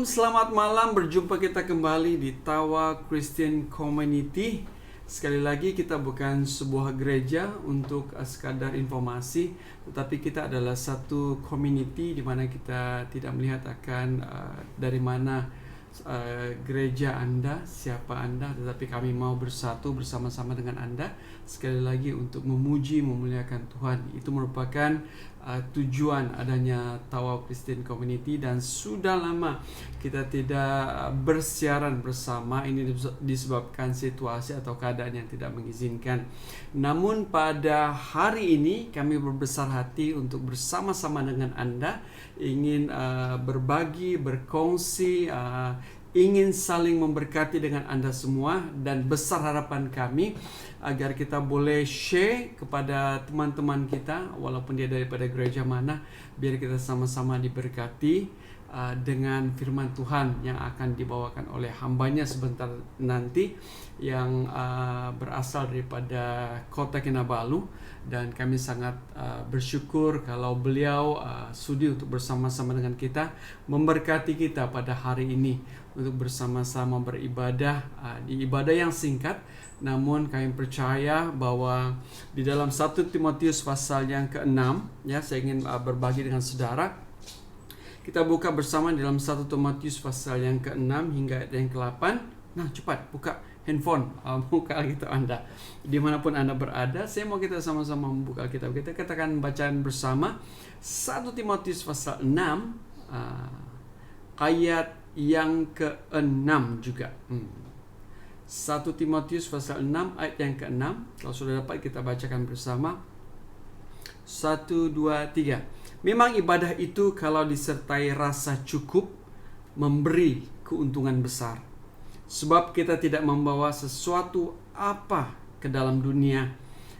Shalom, selamat malam. Berjumpa kita kembali di Tawa Christian Community. Sekali lagi kita bukan sebuah gereja untuk sekadar informasi, tetapi kita adalah satu community di mana kita tidak melihat akan dari mana gereja Anda, siapa Anda, tetapi kami mau bersatu bersama-sama dengan Anda sekali lagi untuk memuji, memuliakan Tuhan. Itu merupakan tujuan adanya Tawa Christian Community, dan sudah lama kita tidak bersiaran bersama. Ini disebabkan situasi atau keadaan yang tidak mengizinkan. Namun pada hari ini kami berbesar hati untuk bersama-sama dengan Anda ingin berbagi, berkongsi, ingin saling memberkati dengan Anda semua, dan besar harapan kami agar kita boleh share kepada teman-teman kita walaupun dia daripada gereja mana, biar kita sama-sama diberkati dengan firman Tuhan yang akan dibawakan oleh hambanya sebentar nanti yang berasal daripada kota Kinabalu. Dan kami sangat bersyukur kalau beliau sudi untuk bersama-sama dengan kita, memberkati kita pada hari ini untuk bersama-sama beribadah di ibadah yang singkat. Namun kami percaya bahwa di dalam 1 Timotius pasal yang ke-6, ya, saya ingin berbagi dengan saudara. Kita buka bersama dalam 1 Timotius pasal yang ke-6 hingga ayat yang ke-8. Nah, cepat buka handphone, buka Alkitab Anda dimanapun Anda berada. Saya mau kita sama-sama membuka Alkitab kita. Kita akan bacaan bersama 1 Timotius pasal 6 ayat yang ke-6 juga. 1 Timotius pasal 6 ayat yang ke-6. Kalau sudah dapat kita bacakan bersama. 1, 2, 3. Memang ibadah itu kalau disertai rasa cukup memberi keuntungan besar. Sebab kita tidak membawa sesuatu apa ke dalam dunia,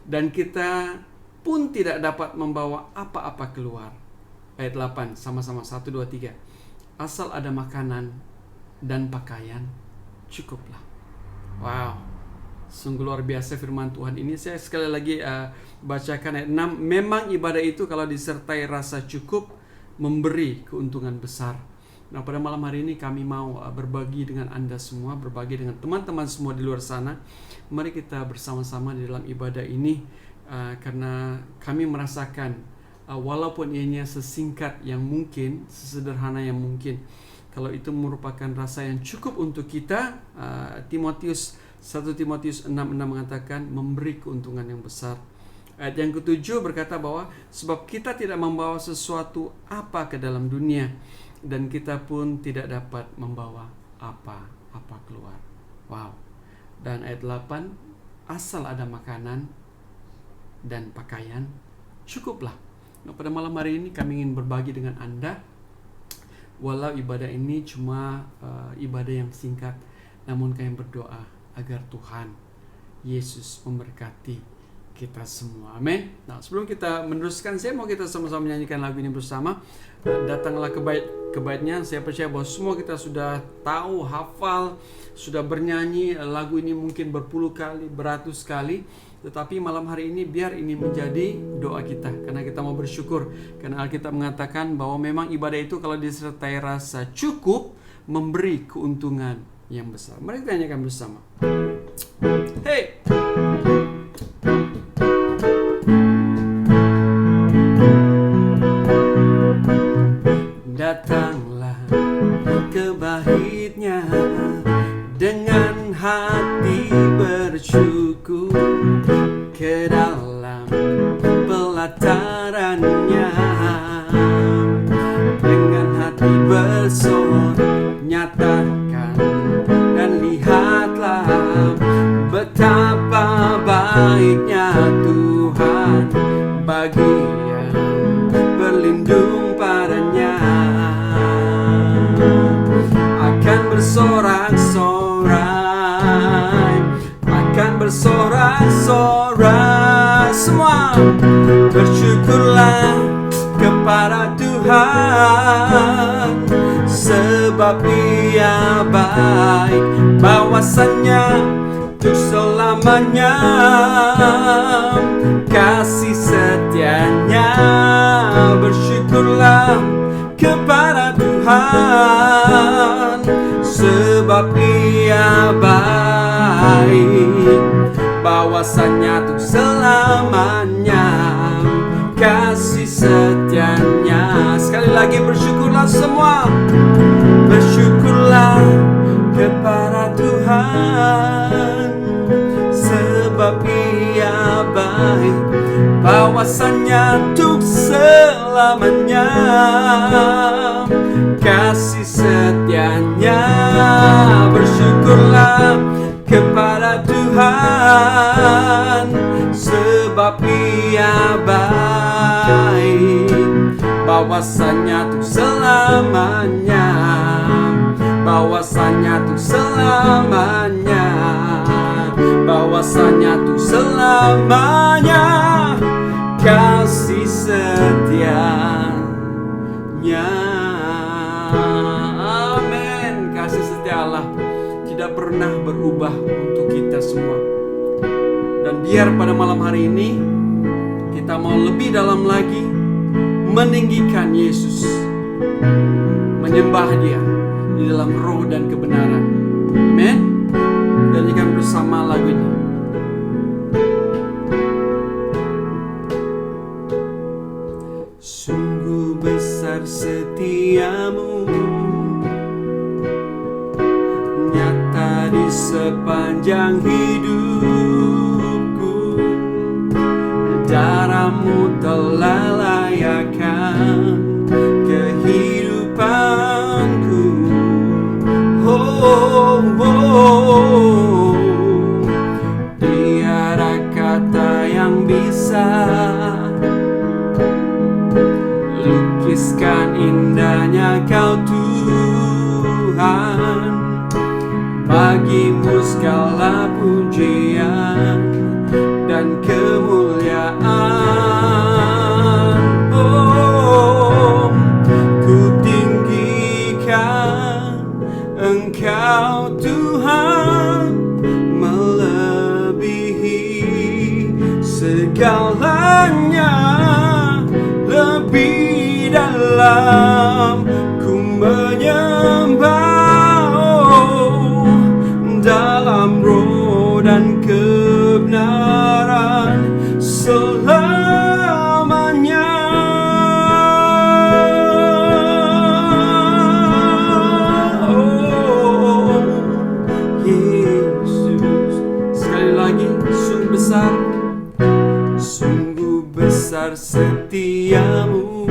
dan kita pun tidak dapat membawa apa-apa keluar. Ayat 8, sama-sama 1, 2, 3. Asal ada makanan dan pakaian, cukuplah. Wow, sungguh luar biasa firman Tuhan ini. Saya sekali lagi bacakan ayat 6. Memang ibadah itu kalau disertai rasa cukup memberi keuntungan besar. Nah, pada malam hari ini kami mau berbagi dengan Anda semua, berbagi dengan teman-teman semua di luar sana. Mari kita bersama-sama di dalam ibadah ini, karena kami merasakan walaupun ianya sesingkat yang mungkin, sesederhana yang mungkin, kalau itu merupakan rasa yang cukup untuk kita. 1 Timotius 6:6 mengatakan memberi keuntungan yang besar. Ayat yang ke-7 berkata bahwa sebab kita tidak membawa sesuatu apa ke dalam dunia, dan kita pun tidak dapat membawa apa-apa keluar. Wow. Dan ayat 8, asal ada makanan dan pakaian, cukuplah. Nah, pada malam hari ini kami ingin berbagi dengan Anda. Walau ibadah ini cuma ibadah yang singkat, namun kami berdoa agar Tuhan Yesus memberkati kita semua. Amin. Nah, sebelum kita meneruskan, saya mau kita sama-sama menyanyikan lagu ini bersama. Datanglah ke baitnya. Saya percaya bahwa semua kita sudah tahu, hafal, sudah bernyanyi lagu ini mungkin berpuluh kali, beratus kali. Tetapi malam hari ini biar ini menjadi doa kita, karena kita mau bersyukur. Karena Alkitab mengatakan bahwa memang ibadah itu kalau disertai rasa cukup memberi keuntungan yang besar. Mari kita nyanyikan bersama. Hey! Datanglah ke baitnya dengan hati bersyukur, ke dalam pelatarannya dengan hati bersorak, nyatakan dan lihatlah betapa baiknya Tuhan bagi yang berlindung padanya. Akan bersorak-sorai, akan bersorak-sorai, semua bersyukurlah kepada Tuhan, sebab Dia baik, bahwasannya untuk selamanya kasih setianya. Bersyukurlah kepada Tuhan, baik, bahwasanya untuk selamanya kasih setianya. Sekali lagi bersyukurlah semua, bersyukurlah kepada Tuhan, sebab Ia baik, bahwasanya untuk selamanya kasih setianya. Bersyukurlah kepada Tuhan, sebab Ia baik, bahwasanya untuk selamanya, bahwasanya untuk selamanya, bahwasanya untuk selamanya kasih setianya. Amin. Kasih setia Allah tidak pernah berubah untuk kita semua. Dan biar pada malam hari ini kita mau lebih dalam lagi meninggikan Yesus, menyembah Dia di dalam roh dan kebenaran. Amin. Nyanyikan bersama lagu ini. Sungguh besar setiamu, nyata di sepanjang hidupku. Darahmu telah layakkan kehidupanku. Oh, oh, tiada kata yang bisa lukiskan indahnya Kau Tuhan. Bagimu segala pujian dan kemuliaan. Oh, ku tinggikan Engkau Tuhan, melebihi segalanya. Lebih dalam ku menyembah, oh, dalam roh dan kebenaran selamanya. Oh, Yesus. Sekali lagi, sungguh besar, sungguh besar setiamu,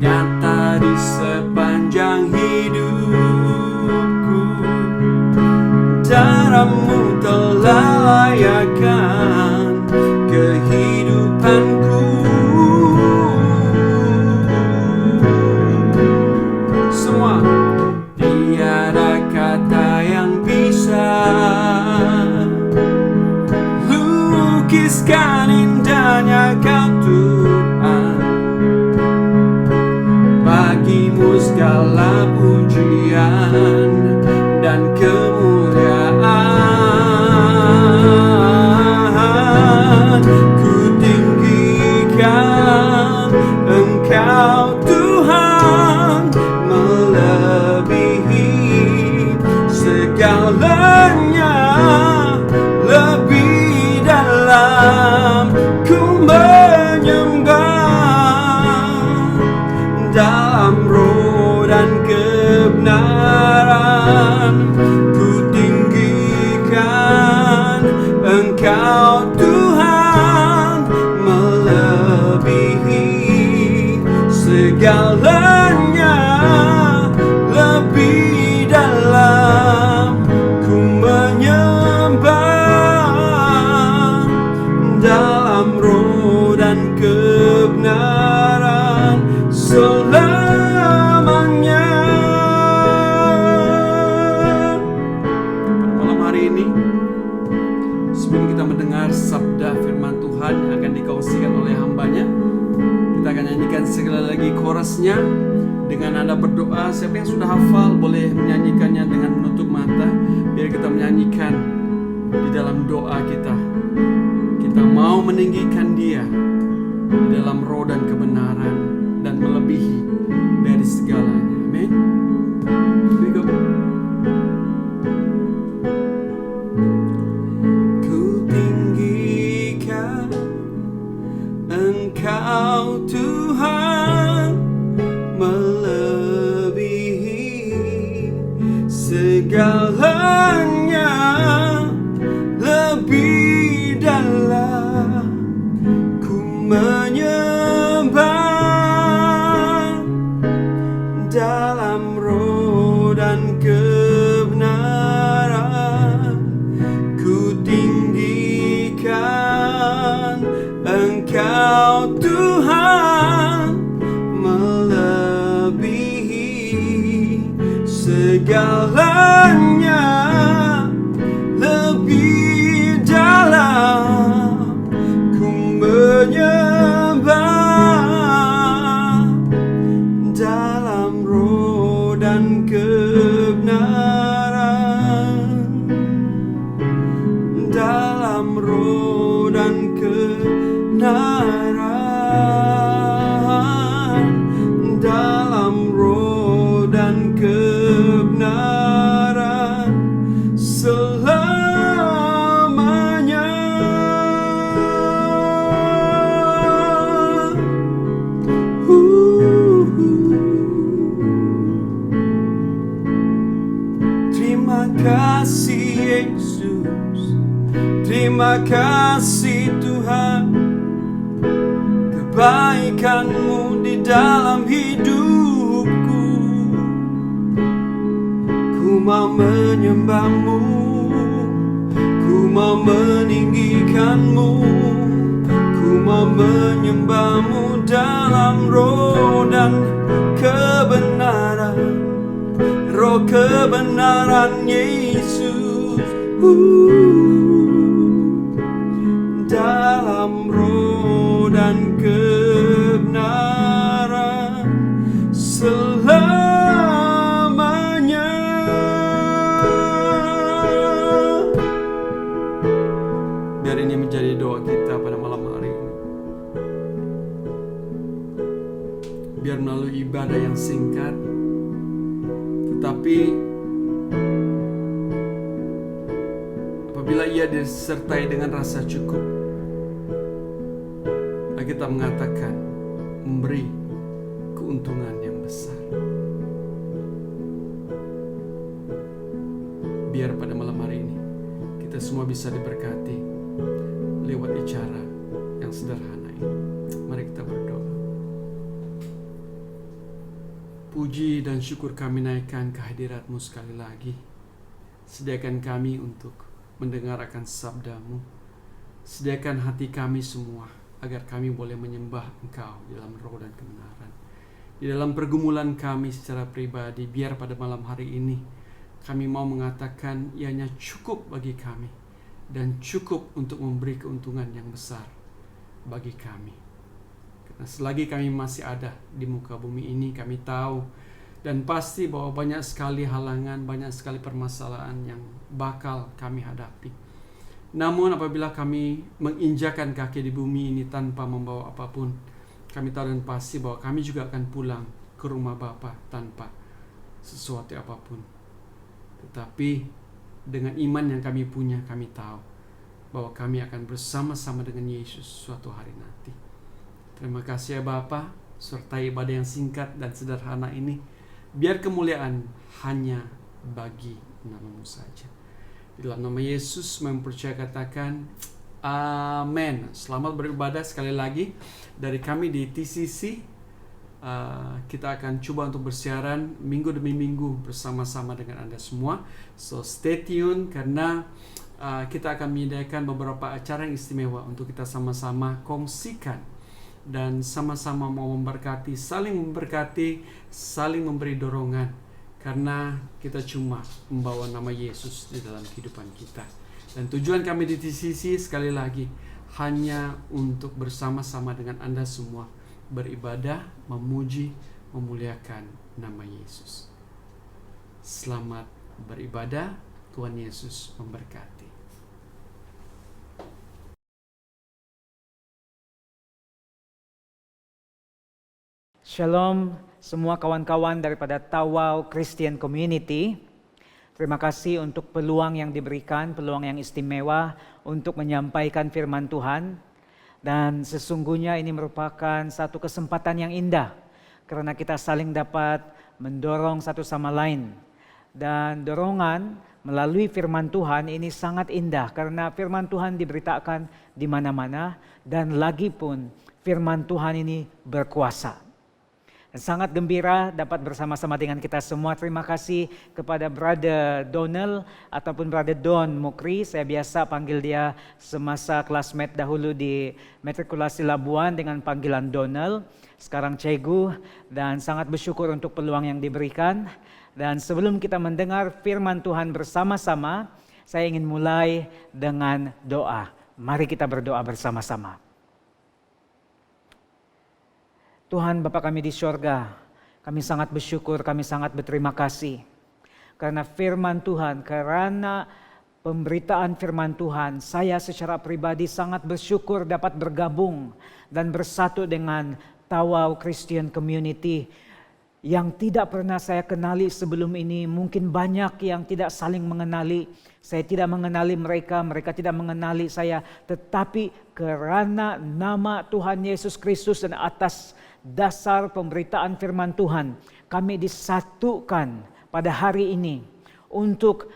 nyata di sepanjang hidupku. Darahmu telah layakkan kehidupanku. Semua, tiada kata yang bisa lukiskan indahnya Kau Tuhan. Bagimu segala pujian dan kemuliaan. Ku tinggikan Engkau Tuhan, melebihi segalanya. Lebih dalam ku menyembah, dalam roh dan kebenaran. Ku tinggikan Engkau Tuhan, melebihi segalanya. Lebih dalam ku menyembah, dalam roh dan kebenaran selamanya. Malam hari ini, sebelum kita mendengar sabda firman Tuhan yang akan dikongsikan oleh hambanya, kita akan nyanyikan sekali lagi chorusnya dengan nada berdoa. Siapa yang sudah hafal boleh menyanyikannya dengan menutup mata, biar kita menyanyikan di dalam doa kita. Kita mau meninggikan Dia di dalam roh dan kebenaran dan melebihi dari segalanya. Amin. Here we go. kebenaran, dalam roh dan kebenaran selamanya. Terima kasih Yesus, terima kasih Tuhan, kebaikan-Mu di dalam hidupku. Ku mau menyembah-Mu, ku mau meninggikan-Mu, ku mau menyembah-Mu dalam roh dan kebenaran, roh kebenaran Yesus. Dalam roh dan kebenaran selamanya. Biar ini menjadi doa kita pada malam hari ini. Biar melalui ibadah yang singkat, tetapi apabila ia disertai dengan rasa cukup, kita mengatakan memberi keuntungan yang besar. Biar pada malam hari ini kita semua bisa diberkati lewat cara yang sederhana ini. Mari kita berdoa. Puji dan syukur kami naikkan kehadirat-Mu sekali lagi. Sediakan kami untuk mendengarkan sabda-Mu. Sediakan hati kami semua agar kami boleh menyembah Engkau di dalam roh dan kebenaran. Di dalam pergumulan kami secara pribadi, biar pada malam hari ini kami mau mengatakan ianya cukup bagi kami dan cukup untuk memberi keuntungan yang besar bagi kami. Karena selagi kami masih ada di muka bumi ini, kami tahu dan pasti bahwa banyak sekali halangan, banyak sekali permasalahan yang bakal kami hadapi. Namun apabila kami menginjakan kaki di bumi ini tanpa membawa apapun, kami tahu dan pasti bahwa kami juga akan pulang ke rumah Bapa tanpa sesuatu apapun. Tetapi dengan iman yang kami punya, kami tahu bahwa kami akan bersama-sama dengan Yesus suatu hari nanti. Terima kasih ya Bapa, sertai ibadah yang singkat dan sederhana ini. Biar kemuliaan hanya bagi nama-Mu saja. Di dalam nama Yesus mempercaya katakan amin. Selamat beribadah sekali lagi dari kami di TCC. Kita akan coba untuk bersiaran minggu demi minggu bersama-sama dengan Anda semua. So stay tune karena kita akan menyediakan beberapa acara yang istimewa untuk kita sama-sama kongsikan dan sama-sama mau memberkati, saling memberi dorongan. Karena kita cuma membawa nama Yesus di dalam kehidupan kita. Dan tujuan kami di TCC sekali lagi hanya untuk bersama-sama dengan Anda semua beribadah, memuji, memuliakan nama Yesus. Selamat beribadah, Tuhan Yesus memberkati. Shalom semua kawan-kawan daripada Tawau Christian Community. Terima kasih untuk peluang yang diberikan, peluang yang istimewa untuk menyampaikan firman Tuhan. Dan sesungguhnya ini merupakan satu kesempatan yang indah karena kita saling dapat mendorong satu sama lain. Dan dorongan melalui firman Tuhan ini sangat indah karena firman Tuhan diberitakan di mana-mana dan lagi pun firman Tuhan ini berkuasa. Sangat gembira dapat bersama-sama dengan kita semua. Terima kasih kepada Brother Donald ataupun Brother Don Mukri. Saya biasa panggil dia semasa classmate dahulu di Matrikulasi Labuan dengan panggilan Donald. Sekarang Cegu, dan sangat bersyukur untuk peluang yang diberikan. Dan sebelum kita mendengar firman Tuhan bersama-sama, saya ingin mulai dengan doa. Mari kita berdoa bersama-sama. Tuhan Bapa kami di sorga, kami sangat bersyukur, kami sangat berterima kasih. Karena firman Tuhan, karena pemberitaan firman Tuhan. Saya secara pribadi sangat bersyukur dapat bergabung dan bersatu dengan Tawau Christian Community yang tidak pernah saya kenali sebelum ini. Mungkin banyak yang tidak saling mengenali. Saya tidak mengenali mereka, mereka tidak mengenali saya. Tetapi karena nama Tuhan Yesus Kristus dan atas dasar pemberitaan firman Tuhan, kami disatukan pada hari ini untuk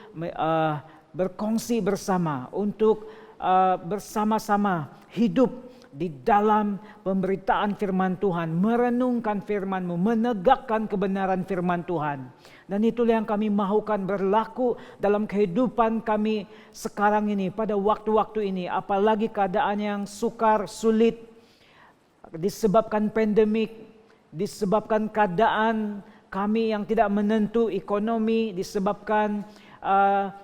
berkongsi bersama, untuk bersama-sama hidup di dalam pemberitaan firman Tuhan, merenungkan firman-Mu, menegakkan kebenaran firman Tuhan. Dan itulah yang kami mahukan berlaku dalam kehidupan kami sekarang ini, pada waktu-waktu ini. Apalagi keadaan yang sukar, sulit, disebabkan pandemik, disebabkan keadaan kami yang tidak menentu, ekonomi, disebabkan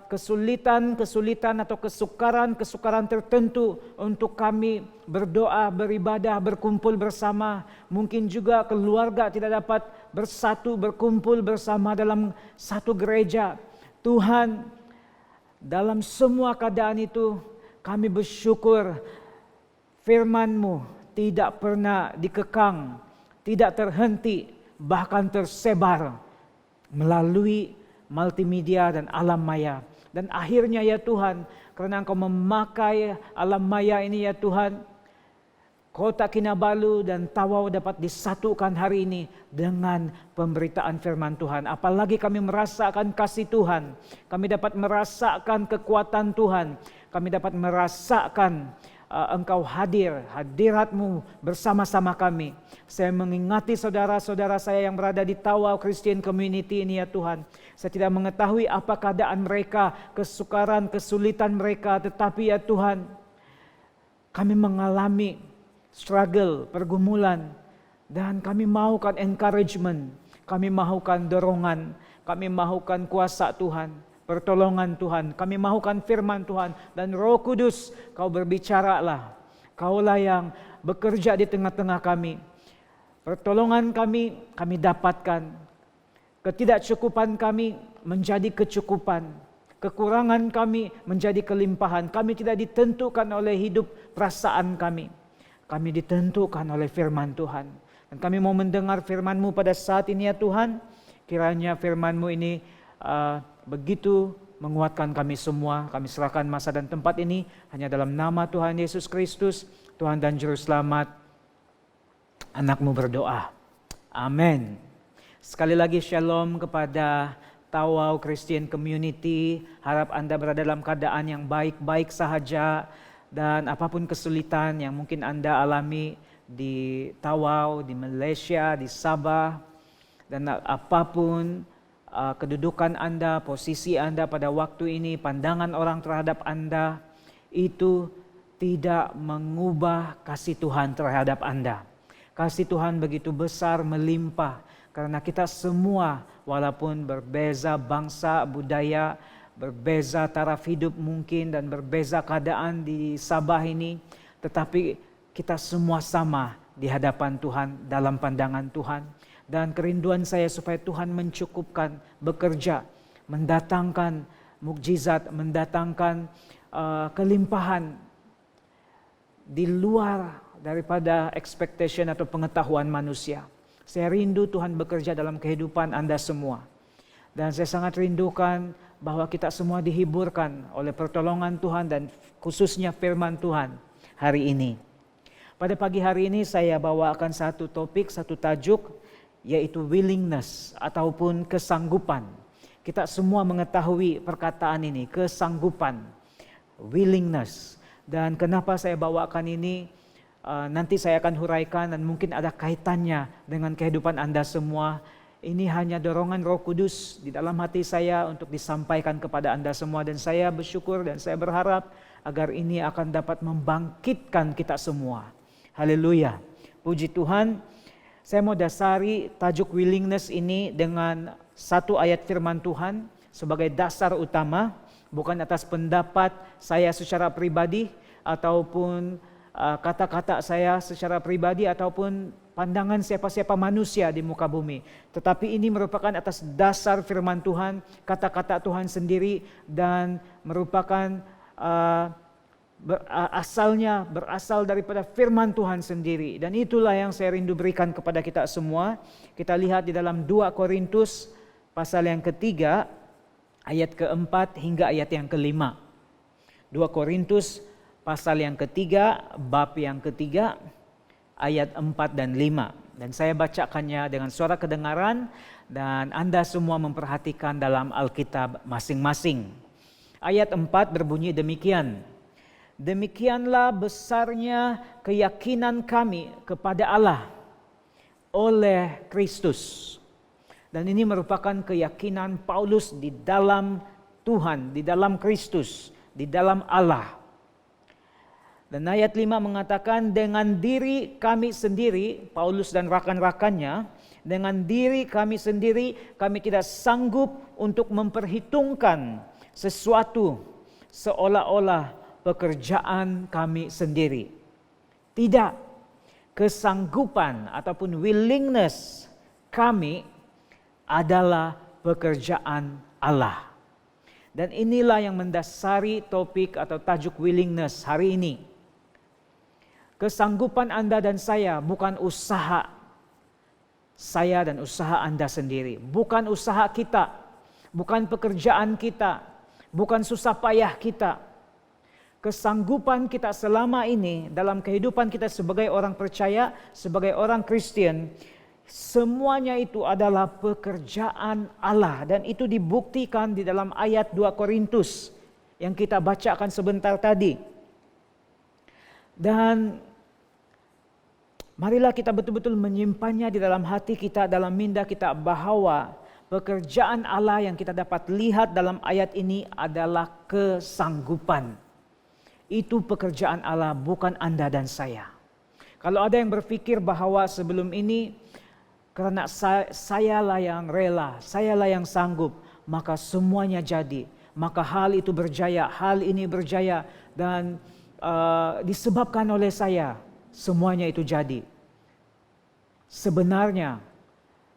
kesulitan atau kesukaran tertentu untuk kami berdoa, beribadah, berkumpul bersama. Mungkin juga keluarga tidak dapat bersatu, berkumpul bersama dalam satu gereja. Tuhan, dalam semua keadaan itu kami bersyukur firman-Mu tidak pernah dikekang, tidak terhenti, bahkan tersebar melalui multimedia dan alam maya. Dan akhirnya ya Tuhan, karena Engkau memakai alam maya ini ya Tuhan, Kota Kinabalu dan Tawau dapat disatukan hari ini dengan pemberitaan firman Tuhan. Apalagi kami merasakan kasih Tuhan, kami dapat merasakan kekuatan Tuhan, kami dapat merasakan Engkau hadirat-Mu bersama-sama kami. Saya mengingati saudara-saudara saya yang berada di Tawau Christian Community ini ya Tuhan. Saya tidak mengetahui apa keadaan mereka, kesukaran, kesulitan mereka. Tetapi ya Tuhan, kami mengalami struggle, pergumulan. Dan kami mahukan encouragement, kami mahukan dorongan, kami mahukan kuasa Tuhan, pertolongan Tuhan. Kami mahukan firman Tuhan. Dan Roh Kudus, Kau berbicaralah. Kaulah yang bekerja di tengah-tengah kami. Pertolongan kami dapatkan. Ketidakcukupan kami menjadi kecukupan. Kekurangan kami menjadi kelimpahan. Kami tidak ditentukan oleh hidup perasaan kami. Kami ditentukan oleh firman Tuhan. Dan kami mau mendengar firman-Mu pada saat ini ya Tuhan. Kiranya firman-Mu ini begitu menguatkan kami semua. Kami serahkan masa dan tempat ini hanya dalam nama Tuhan Yesus Kristus, Tuhan dan Juru Selamat. Anak-Mu berdoa. Amin. Sekali lagi shalom kepada Tawau Christian Community. Harap Anda berada dalam keadaan yang baik-baik sahaja. Dan apapun kesulitan yang mungkin Anda alami di Tawau, di Malaysia, di Sabah. Dan apapun kedudukan Anda, posisi Anda pada waktu ini, pandangan orang terhadap Anda, itu tidak mengubah kasih Tuhan terhadap Anda. Kasih Tuhan begitu besar, melimpah. Karena kita semua walaupun berbeza bangsa, budaya, berbeza taraf hidup mungkin dan berbeza keadaan di Sabah ini. Tetapi kita semua sama di hadapan Tuhan, dalam pandangan Tuhan. Dan kerinduan saya supaya Tuhan mencukupkan, bekerja, mendatangkan mukjizat, mendatangkan kelimpahan di luar daripada expectation atau pengetahuan manusia. Saya rindu Tuhan bekerja dalam kehidupan Anda semua. Dan saya sangat rindukan bahwa kita semua dihiburkan oleh pertolongan Tuhan dan khususnya firman Tuhan hari ini. Pada pagi hari ini saya bawakan satu topik, satu tajuk, yaitu willingness ataupun kesanggupan. Kita semua mengetahui perkataan ini, kesanggupan, willingness. Dan kenapa saya bawakan ini, nanti saya akan huraikan dan mungkin ada kaitannya dengan kehidupan Anda semua. Ini hanya dorongan Roh Kudus di dalam hati saya untuk disampaikan kepada Anda semua. Dan saya bersyukur dan saya berharap agar ini akan dapat membangkitkan kita semua. Haleluya. Puji Tuhan. Saya mau dasari tajuk willingness ini dengan satu ayat firman Tuhan sebagai dasar utama. Bukan atas pendapat saya secara pribadi ataupun kata-kata saya secara pribadi ataupun pandangan siapa-siapa manusia di muka bumi. Tetapi ini merupakan atas dasar firman Tuhan, kata-kata Tuhan sendiri dan merupakan berasal daripada firman Tuhan sendiri. Dan itulah yang saya rindu berikan kepada kita semua. Kita lihat di dalam 2 Korintus pasal yang ketiga, ayat keempat hingga ayat yang kelima. 2 Korintus pasal yang ketiga, bab yang ketiga, ayat 4 dan 5. Dan saya bacakannya dengan suara kedengaran dan Anda semua memperhatikan dalam Alkitab masing-masing. Ayat 4 berbunyi demikian. Demikianlah besarnya keyakinan kami kepada Allah oleh Kristus. Dan ini merupakan keyakinan Paulus di dalam Tuhan, di dalam Kristus, di dalam Allah. Dan ayat 5 mengatakan, dengan diri kami sendiri, Paulus dan rakan-rakannya, dengan diri kami sendiri, kami tidak sanggup untuk memperhitungkan sesuatu seolah-olah pekerjaan kami sendiri. Tidak, kesanggupan ataupun willingness kami adalah pekerjaan Allah. Dan inilah yang mendasari topik atau tajuk willingness hari ini. Kesanggupan Anda dan saya bukan usaha saya dan usaha Anda sendiri. Bukan usaha kita, bukan pekerjaan kita, bukan susah payah kita. Kesanggupan kita selama ini dalam kehidupan kita sebagai orang percaya, sebagai orang Kristen, semuanya itu adalah pekerjaan Allah. Dan itu dibuktikan di dalam ayat 2 Korintus yang kita bacakan sebentar tadi. Dan marilah kita betul-betul menyimpannya di dalam hati kita, dalam minda kita, bahwa pekerjaan Allah yang kita dapat lihat dalam ayat ini adalah kesanggupan. Itu pekerjaan Allah, bukan Anda dan saya. Kalau ada yang berpikir bahwa sebelum ini karena sayalah yang rela, sayalah yang sanggup, maka semuanya jadi, maka hal itu berjaya, hal ini berjaya, dan disebabkan oleh saya, semuanya itu jadi. Sebenarnya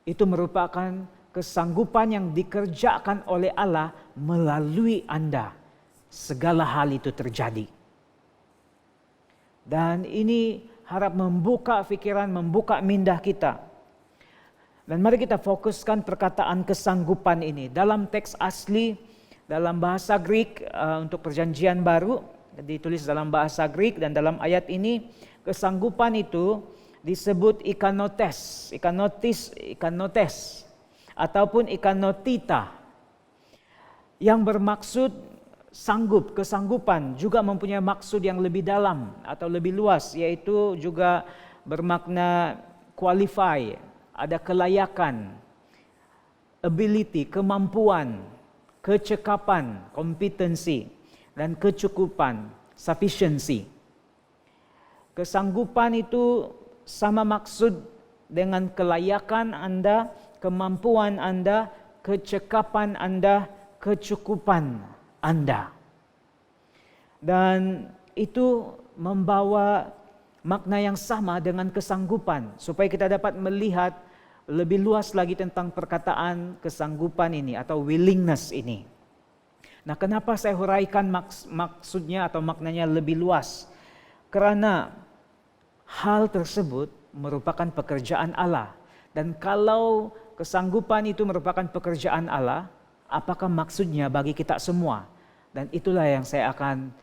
itu merupakan kesanggupan yang dikerjakan oleh Allah melalui Anda. Segala hal itu terjadi. Dan ini harap membuka pikiran, membuka minda kita. Dan mari kita fokuskan perkataan kesanggupan ini. Dalam teks asli, dalam bahasa Greek untuk perjanjian baru, ditulis dalam bahasa Greek, dan dalam ayat ini kesanggupan itu disebut ikanotes ataupun ikanotita, yang bermaksud sanggup. Kesanggupan juga mempunyai maksud yang lebih dalam atau lebih luas, yaitu juga bermakna qualify, ada kelayakan, ability, kemampuan, kecekapan, competency, dan kecukupan, sufficiency. Kesanggupan itu sama maksud dengan kelayakan Anda, kemampuan Anda, kecekapan Anda, kecukupan Anda. Dan itu membawa makna yang sama dengan kesanggupan, supaya kita dapat melihat lebih luas lagi tentang perkataan kesanggupan ini atau willingness ini. Nah, kenapa saya huraikan maksudnya atau maknanya lebih luas? Karena hal tersebut merupakan pekerjaan Allah. Dan kalau kesanggupan itu merupakan pekerjaan Allah, apakah maksudnya bagi kita semua? Dan itulah yang saya akan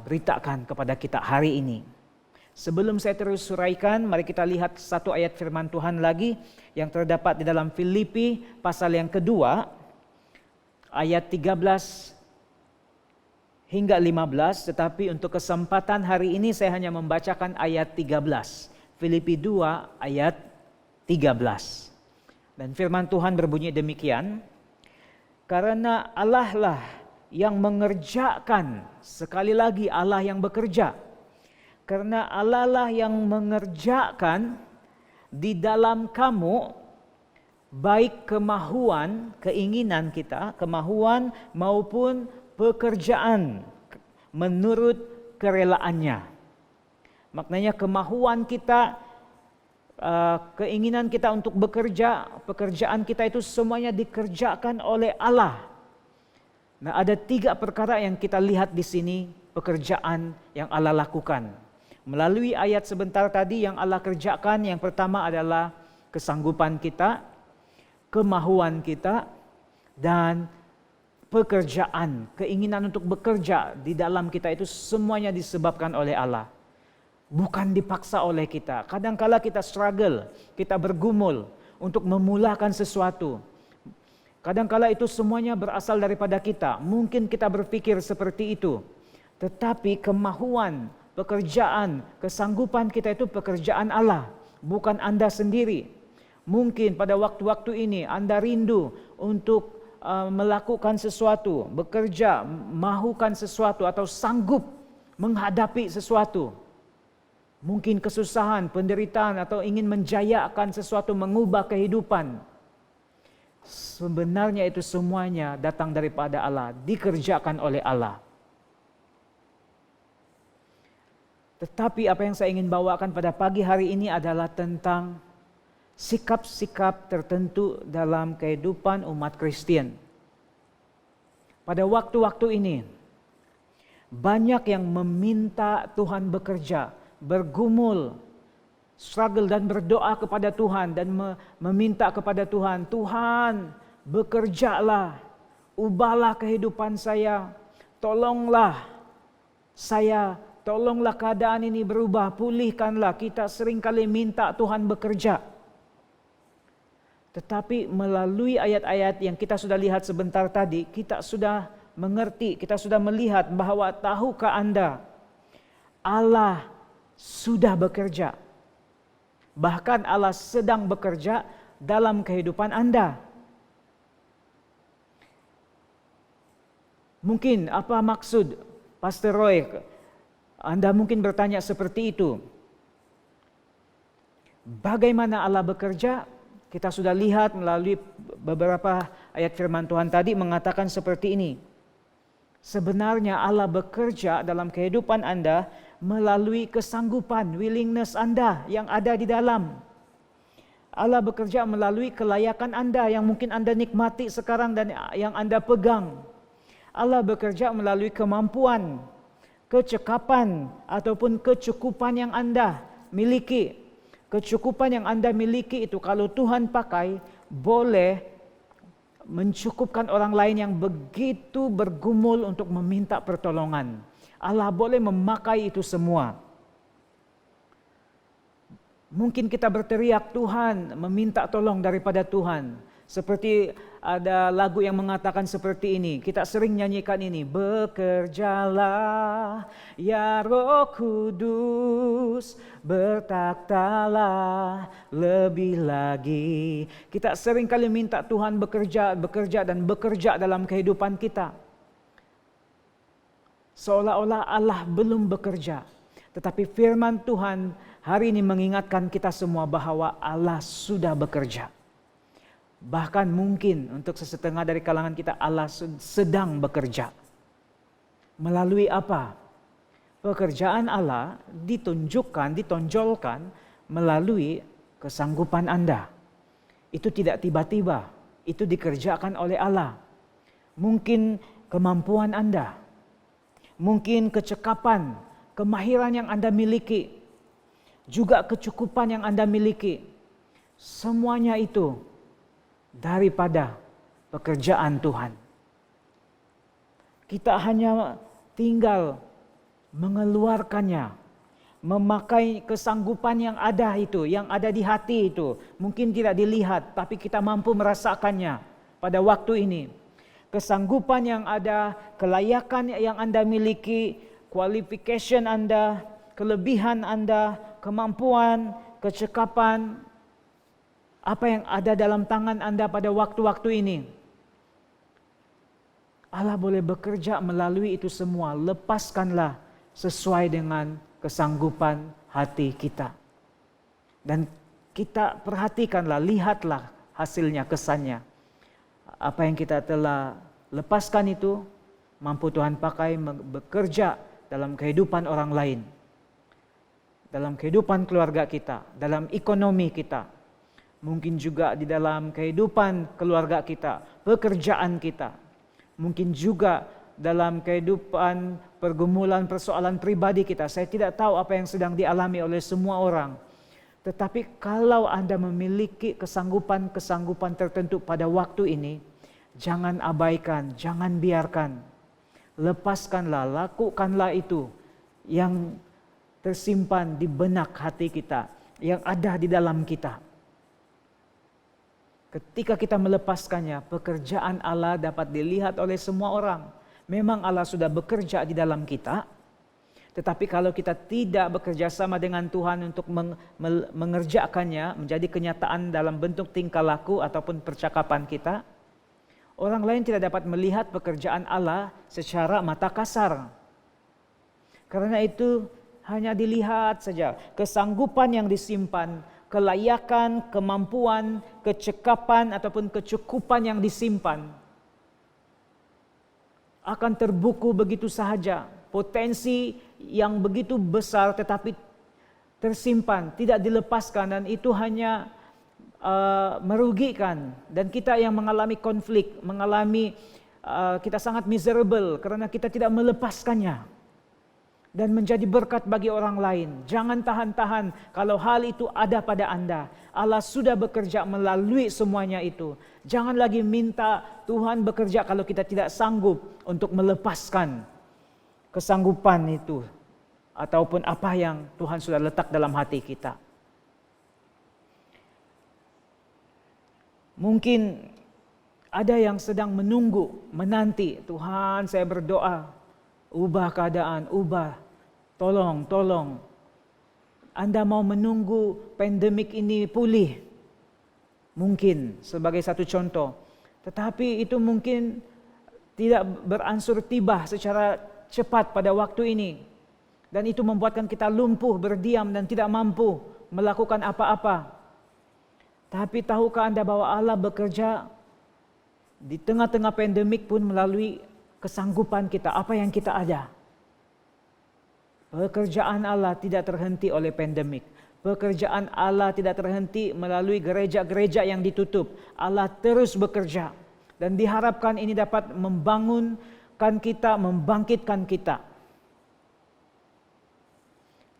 beritakan kepada kita hari ini. Sebelum saya terus suraikan, mari kita lihat satu ayat firman Tuhan lagi yang terdapat di dalam Filipi pasal yang kedua, ayat 13 hingga 15, tetapi untuk kesempatan hari ini saya hanya membacakan ayat 13. Filipi 2 ayat 13. Dan firman Tuhan berbunyi demikian, karena Allah lah yang mengerjakan, sekali lagi Allah yang bekerja. Karena Allah lah yang mengerjakan di dalam kamu, baik kemahuan, keinginan kita, kemahuan maupun pekerjaan menurut kerelaannya. Maknanya kemahuan kita, keinginan kita untuk bekerja, pekerjaan kita itu semuanya dikerjakan oleh Allah Nah, ada 3 perkara yang kita lihat di sini, pekerjaan yang Allah lakukan. Melalui ayat sebentar tadi yang Allah kerjakan, yang pertama adalah kesanggupan kita, kemahuan kita, dan pekerjaan, keinginan untuk bekerja di dalam kita itu semuanya disebabkan oleh Allah. Bukan dipaksa oleh kita. Kadang-kala kita struggle, kita bergumul untuk memulakan sesuatu. Kadang-kala itu semuanya berasal daripada kita. Mungkin kita berpikir seperti itu. Tetapi kemahuan, pekerjaan, kesanggupan kita itu pekerjaan Allah, bukan Anda sendiri. Mungkin pada waktu-waktu ini Anda rindu untuk melakukan sesuatu, bekerja, mahukan sesuatu atau sanggup menghadapi sesuatu. Mungkin kesusahan, penderitaan atau ingin menjayakan sesuatu, mengubah kehidupan. Sebenarnya itu semuanya datang daripada Allah, dikerjakan oleh Allah. Tetapi apa yang saya ingin bawakan pada pagi hari ini adalah tentang sikap-sikap tertentu dalam kehidupan umat Kristen. Pada waktu-waktu ini, banyak yang meminta Tuhan bekerja, bergumul, struggle dan berdoa kepada Tuhan dan meminta kepada Tuhan, Tuhan bekerjalah, ubahlah kehidupan saya, tolonglah saya, tolonglah keadaan ini berubah, pulihkanlah. Kita seringkali minta Tuhan bekerja. Tetapi melalui ayat-ayat yang kita sudah lihat sebentar tadi, kita sudah mengerti, kita sudah melihat bahwa tahukah Anda, Allah sudah bekerja. Bahkan Allah sedang bekerja dalam kehidupan Anda. Mungkin apa maksud Pastor Roy? Anda mungkin bertanya seperti itu. Bagaimana Allah bekerja? Kita sudah lihat melalui beberapa ayat firman Tuhan tadi mengatakan seperti ini. Sebenarnya Allah bekerja dalam kehidupan Anda melalui kesanggupan, willingness Anda yang ada di dalam. Allah bekerja melalui kelayakan Anda yang mungkin Anda nikmati sekarang dan yang Anda pegang. Allah bekerja melalui kemampuan, kecekapan ataupun kecukupan yang Anda miliki. Kecukupan yang Anda miliki itu kalau Tuhan pakai boleh mencukupkan orang lain yang begitu bergumul untuk meminta pertolongan. Allah boleh memakai itu semua. Mungkin kita berteriak Tuhan, meminta tolong daripada Tuhan. Seperti ada lagu yang mengatakan seperti ini. Kita sering nyanyikan ini. Bekerjalah ya Roh Kudus, bertakhtalah lebih lagi. Kita sering kali minta Tuhan bekerja dan bekerja dalam kehidupan kita. Seolah-olah Allah belum bekerja. Tetapi firman Tuhan hari ini mengingatkan kita semua bahwa Allah sudah bekerja. Bahkan mungkin untuk sesetengah dari kalangan kita Allah sedang bekerja. Melalui apa? Pekerjaan Allah ditonjolkan melalui kesanggupan Anda. Itu tidak tiba-tiba, itu dikerjakan oleh Allah. Mungkin kemampuan Anda, mungkin kecekapan, kemahiran yang Anda miliki, juga kecukupan yang Anda miliki. Semuanya itu daripada pekerjaan Tuhan. Kita hanya tinggal mengeluarkannya, memakai kesanggupan yang ada itu, yang ada di hati itu. Mungkin tidak dilihat, tapi kita mampu merasakannya pada waktu ini. Kesanggupan yang ada, kelayakan yang Anda miliki, qualification Anda, kelebihan Anda, kemampuan, kecekapan, apa yang ada dalam tangan Anda pada waktu-waktu ini. Allah boleh bekerja melalui itu semua. Lepaskanlah sesuai dengan kesanggupan hati kita. Dan kita perhatikanlah, lihatlah hasilnya, kesannya. Apa yang kita telah lepaskan itu mampu Tuhan pakai bekerja dalam kehidupan orang lain. Dalam kehidupan keluarga kita, dalam ekonomi kita. Mungkin juga di dalam kehidupan keluarga kita, pekerjaan kita, Mungkin juga dalam kehidupan, pergumulan, persoalan pribadi kita. Saya tidak tahu apa yang sedang dialami oleh semua orang. Tetapi kalau Anda memiliki kesanggupan-kesanggupan tertentu pada waktu ini, jangan abaikan, jangan biarkan. Lepaskanlah, lakukanlah itu yang tersimpan di benak hati kita, yang ada di dalam kita. Ketika kita melepaskannya, pekerjaan Allah dapat dilihat oleh semua orang. Memang Allah sudah bekerja di dalam kita, tetapi kalau kita tidak bekerja sama dengan Tuhan untuk mengerjakannya, menjadi kenyataan dalam bentuk tingkah laku ataupun percakapan kita, orang lain tidak dapat melihat pekerjaan Allah secara mata kasar. Karena itu hanya dilihat saja kesanggupan yang disimpan, kelayakan, kemampuan, kecekapan ataupun kecukupan yang disimpan akan terbuku begitu sahaja. Potensi yang begitu besar tetapi tersimpan, tidak dilepaskan, dan itu hanya merugikan, dan kita yang mengalami konflik, kita sangat miserable karena kita tidak melepaskannya dan menjadi berkat bagi orang lain. Jangan tahan-tahan kalau hal itu ada pada Anda. Allah sudah bekerja melalui semuanya itu. Jangan lagi minta Tuhan bekerja kalau kita tidak sanggup untuk melepaskan kesanggupan itu ataupun apa yang Tuhan sudah letak dalam hati kita. Mungkin ada yang sedang menunggu, menanti, Tuhan saya berdoa, ubah keadaan, ubah, tolong. Anda mau menunggu pandemik ini pulih, mungkin sebagai satu contoh. Tetapi itu mungkin tidak beransur tiba secara cepat pada waktu ini. Dan itu membuatkan kita lumpuh, berdiam dan tidak mampu melakukan apa-apa. Tapi tahukah Anda bahwa Allah bekerja di tengah-tengah pandemik pun melalui kesanggupan kita, apa yang kita ada. Pekerjaan Allah tidak terhenti oleh pandemik. Pekerjaan Allah tidak terhenti melalui gereja-gereja yang ditutup. Allah terus bekerja. Dan diharapkan ini dapat membangunkan kita, membangkitkan kita.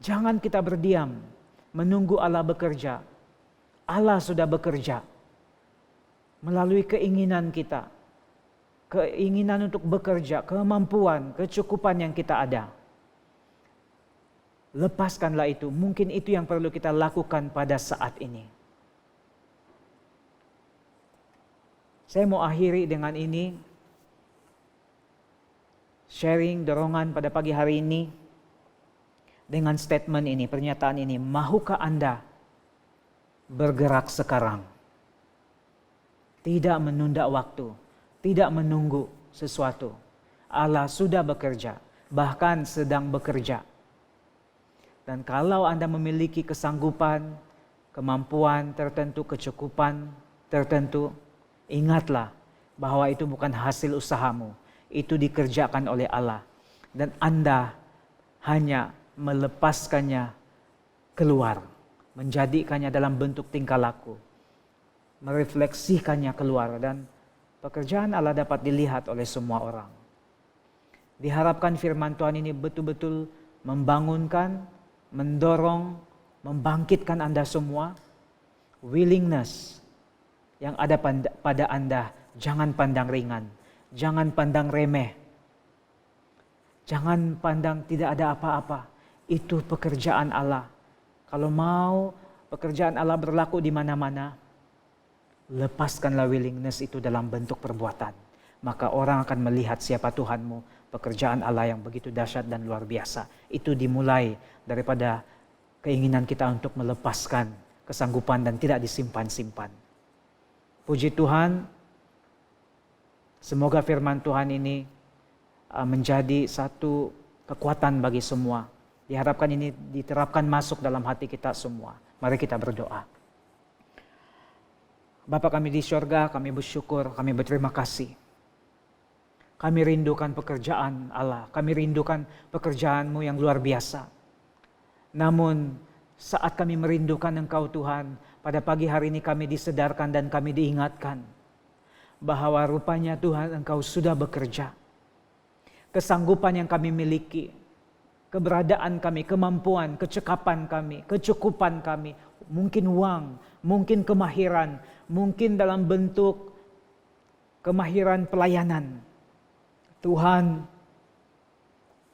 Jangan kita berdiam, menunggu Allah bekerja. Allah sudah bekerja melalui keinginan kita. Keinginan untuk bekerja, kemampuan, kecukupan yang kita ada. Lepaskanlah itu. Mungkin itu yang perlu kita lakukan pada saat ini. Saya mau akhiri dengan ini. Sharing dorongan pada pagi hari ini. Dengan statement ini, pernyataan ini. Mahukah Anda bergerak sekarang? Tidak menunda waktu. Tidak menunggu sesuatu. Allah sudah bekerja. Bahkan sedang bekerja. Dan kalau Anda memiliki kesanggupan, kemampuan tertentu, kecukupan tertentu, ingatlah bahwa itu bukan hasil usahamu. Itu dikerjakan oleh Allah. Dan Anda hanya melepaskannya keluar. Menjadikannya dalam bentuk tingkah laku. Merefleksikannya keluar. Dan pekerjaan Allah dapat dilihat oleh semua orang. Diharapkan firman Tuhan ini betul-betul membangunkan, mendorong, membangkitkan Anda semua. Willingness yang ada pada Anda, jangan pandang ringan, jangan pandang remeh, jangan pandang tidak ada apa-apa. Itu pekerjaan Allah. Kalau mau pekerjaan Allah berlaku di mana-mana, lepaskanlah willingness itu dalam bentuk perbuatan. Maka orang akan melihat siapa Tuhanmu. Pekerjaan Allah yang begitu dahsyat dan luar biasa. Itu dimulai daripada keinginan kita untuk melepaskan kesanggupan dan tidak disimpan-simpan. Puji Tuhan, semoga firman Tuhan ini menjadi satu kekuatan bagi semua. Diharapkan ini diterapkan masuk dalam hati kita semua. Mari kita berdoa. Bapa kami di surga, kami bersyukur, kami berterima kasih. Kami rindukan pekerjaan Allah. Kami rindukan pekerjaan-Mu yang luar biasa. Namun saat kami merindukan Engkau Tuhan, pada pagi hari ini kami disedarkan dan kami diingatkan bahwa rupanya Tuhan Engkau sudah bekerja. Kesanggupan yang kami miliki, keberadaan kami, kemampuan, kecekapan kami, kecukupan kami, mungkin uang, mungkin kemahiran, mungkin dalam bentuk kemahiran pelayanan. Tuhan,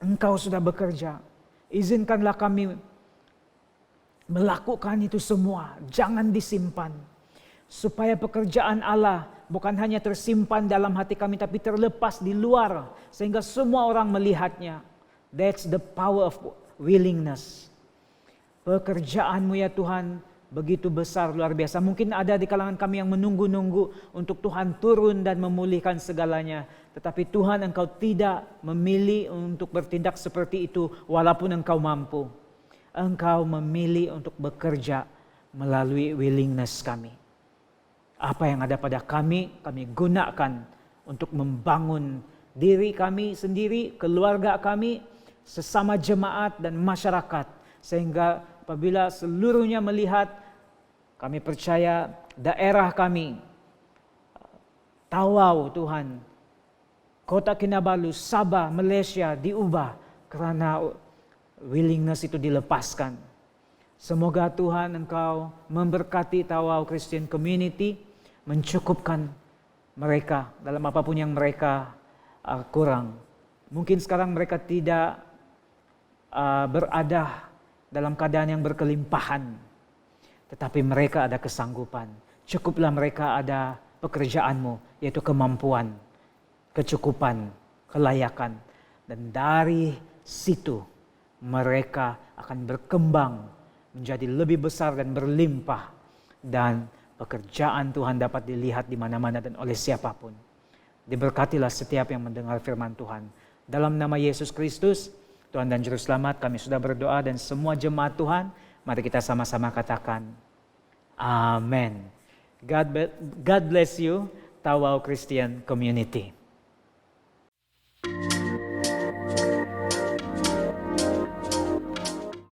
Engkau sudah bekerja. Izinkanlah kami melakukan itu semua. Jangan disimpan. Supaya pekerjaan Allah bukan hanya tersimpan dalam hati kami, tapi terlepas di luar. Sehingga semua orang melihatnya. That's the power of willingness. Pekerjaan-Mu ya Tuhan begitu besar, luar biasa. Mungkin ada di kalangan kami yang menunggu-nunggu untuk Tuhan turun dan memulihkan segalanya. Tetapi Tuhan, Engkau tidak memilih untuk bertindak seperti itu walaupun Engkau mampu. Engkau memilih untuk bekerja melalui willingness kami. Apa yang ada pada kami gunakan untuk membangun diri kami sendiri, keluarga kami, sesama jemaat dan masyarakat. Sehingga apabila seluruhnya melihat, kami percaya daerah kami, Tawau Tuhan, Kota Kinabalu, Sabah, Malaysia diubah karena willingness itu dilepaskan. Semoga Tuhan Engkau memberkati Tawau Christian Community, mencukupkan mereka dalam apapun yang mereka kurang. Mungkin sekarang mereka tidak berada dalam keadaan yang berkelimpahan, tetapi mereka ada kesanggupan. Cukuplah mereka ada pekerjaan-Mu, yaitu kemampuan, kecukupan, kelayakan. Dan dari situ mereka akan berkembang menjadi lebih besar dan berlimpah. Dan pekerjaan Tuhan dapat dilihat di mana-mana dan oleh siapapun. Diberkatilah setiap yang mendengar firman Tuhan. Dalam nama Yesus Kristus, Tuhan dan Juru Selamat, kami sudah berdoa dan semua jemaat Tuhan, mari kita sama-sama katakan, Amen. God bless you, Tawau Christian Community.